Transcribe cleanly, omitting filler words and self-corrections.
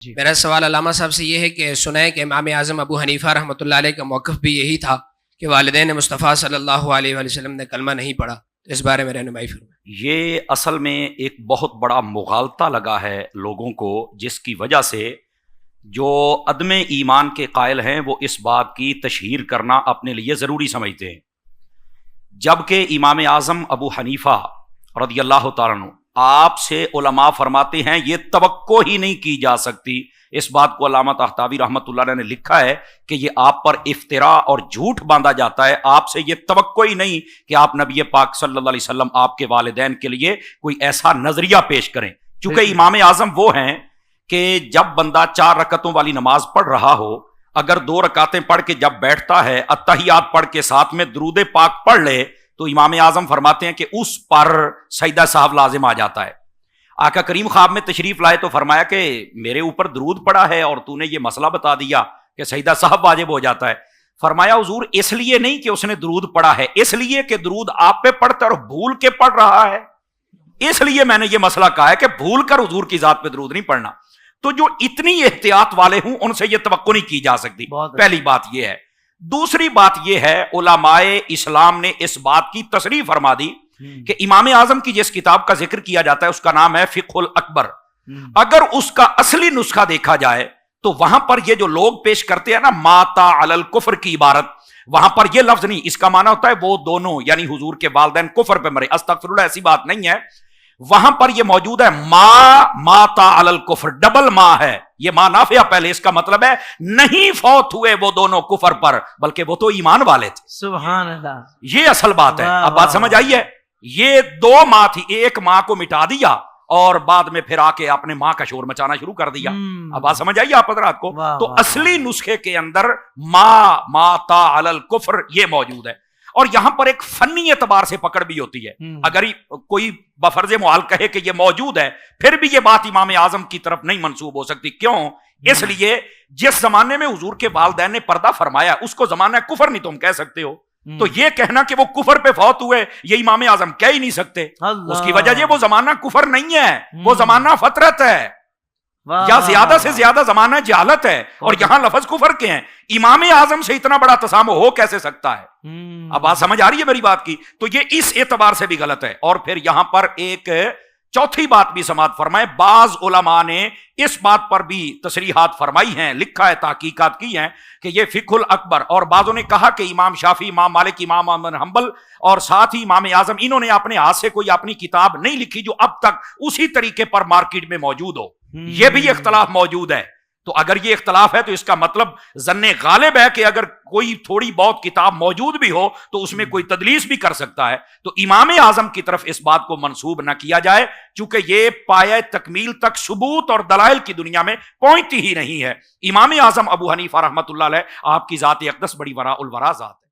جی میرا سوال علامہ صاحب سے یہ ہے کہ سنا ہے کہ امام اعظم ابو حنیفہ رحمۃ اللہ علیہ کا موقف بھی یہی تھا کہ والدین مصطفیٰ صلی اللہ علیہ وآلہ وسلم نے کلمہ نہیں پڑھا، تو اس بارے میں رہنمائی فرمائیں۔ یہ اصل میں ایک بہت بڑا مغالطہ لگا ہے لوگوں کو، جس کی وجہ سے جو عدم ایمان کے قائل ہیں وہ اس بات کی تشہیر کرنا اپنے لیے ضروری سمجھتے ہیں، جبکہ امام اعظم ابو حنیفہ رضی اللہ تعالیٰ عنہ آپ سے علماء فرماتے ہیں یہ توقع ہی نہیں کی جا سکتی۔ اس بات کو علامہ طحطاوی رحمۃ اللہ علیہ نے لکھا ہے کہ یہ آپ پر افتراء اور جھوٹ باندھا جاتا ہے، آپ سے یہ توقع ہی نہیں کہ آپ نبی پاک صلی اللہ علیہ وسلم آپ کے والدین کے لیے کوئی ایسا نظریہ پیش کریں، چونکہ امام اعظم وہ ہیں کہ جب بندہ 4 رکعتوں والی نماز پڑھ رہا ہو، اگر 2 رکعتیں پڑھ کے جب بیٹھتا ہے اتحیات پڑھ کے ساتھ میں درود پاک پڑھ لے تو امام اعظم فرماتے ہیں کہ اس پر سجدہ صاحب لازم آ جاتا ہے۔ آقا کریم خواب میں تشریف لائے تو فرمایا کہ میرے اوپر درود پڑا ہے اور تو نے یہ مسئلہ بتا دیا کہ سجدہ صاحب واجب ہو جاتا ہے۔ فرمایا حضور اس لیے نہیں کہ اس نے درود پڑھا ہے، اس لیے کہ درود آپ پہ پڑھتا اور بھول کے پڑھ رہا ہے، اس لیے میں نے یہ مسئلہ کہا ہے کہ بھول کر حضور کی ذات پہ درود نہیں پڑھنا۔ تو جو اتنی احتیاط والے ہوں ان سے یہ توقع نہیں کی جا سکتی، پہلی بات یہ ہے۔ دوسری بات یہ ہے علماء اسلام نے اس بات کی تصریح فرما دی کہ امام اعظم کی جس کتاب کا ذکر کیا جاتا ہے اس کا نام ہے فقہ الاکبر، اگر اس کا اصلی نسخہ دیکھا جائے تو وہاں پر یہ جو لوگ پیش کرتے ہیں نا ماتا علی الکفر کی عبارت، وہاں پر یہ لفظ نہیں، اس کا معنی ہوتا ہے وہ دونوں یعنی حضور کے والدین کفر پہ مرے، استغفر اللہ، ایسی بات نہیں ہے۔ وہاں پر یہ موجود ہے ماتا علی الکفر، ڈبل ماں ہے، یہ ماں نافیہ پہلے، اس کا مطلب ہے نہیں فوت ہوئے وہ دونوں کفر پر بلکہ وہ تو ایمان والے تھے۔ سبحان اللہ، یہ اصل بات ہے۔ اب بات سمجھ آئی ہے؟ یہ 2 ماں تھی، ایک ماں کو مٹا دیا اور بعد میں پھر آ کے اپنے ماں کا شور مچانا شروع کر دیا۔ اب بات سمجھ آئی آپ حضرات کو؟ تو اصلی نسخے کے اندر ماتا علی الکفر یہ موجود ہے، اور یہاں پر ایک فنی اعتبار سے پکڑ بھی ہوتی ہے۔ اگر کوئی بفرض محال کہے کہ یہ موجود ہے پھر بھی یہ بات امام اعظم کی طرف نہیں منسوب ہو سکتی۔ کیوں؟ اس لیے جس زمانے میں حضور کے والدین نے پردہ فرمایا اس کو زمانہ کفر نہیں تم کہہ سکتے ہو، تو یہ کہنا کہ وہ کفر پہ فوت ہوئے یہ امام اعظم کہہ ہی نہیں سکتے۔ اس کی وجہ یہ وہ زمانہ کفر نہیں ہے، وہ زمانہ فطرت ہے، یا زیادہ سے زیادہ زمانہ جہالت ہے، اور یہاں لفظ کفر کے ہیں۔ امام اعظم سے اتنا بڑا تسامح ہو کیسے سکتا ہے؟ اب بات سمجھ آ رہی ہے میری بات کی؟ تو یہ اس اعتبار سے بھی غلط ہے۔ اور پھر یہاں پر ایک چوتھی بات بھی سماعت فرمائے، بعض علماء نے اس بات پر بھی تصریحات فرمائی ہیں، لکھا ہے، تحقیقات کی ہیں کہ یہ فقہ الاکبر، اور بعضوں نے کہا کہ امام شافعی، امام مالک، امام احمد بن حنبل اور ساتھ ہی امام اعظم انہوں نے اپنے ہاتھ سے کوئی اپنی کتاب نہیں لکھی جو اب تک اسی طریقے پر مارکیٹ میں موجود ہو۔ یہ بھی اختلاف موجود ہے۔ تو اگر یہ اختلاف ہے تو اس کا مطلب ظن غالب ہے کہ اگر کوئی تھوڑی بہت کتاب موجود بھی ہو تو اس میں کوئی تدلیس بھی کر سکتا ہے۔ تو امام اعظم کی طرف اس بات کو منسوب نہ کیا جائے، چونکہ یہ پایہ تکمیل تک ثبوت اور دلائل کی دنیا میں پہنچتی ہی نہیں ہے۔ امام اعظم ابو حنیفہ رحمۃ اللہ علیہ آپ کی ذات اقدس بڑی وراء الورا ذات ہے۔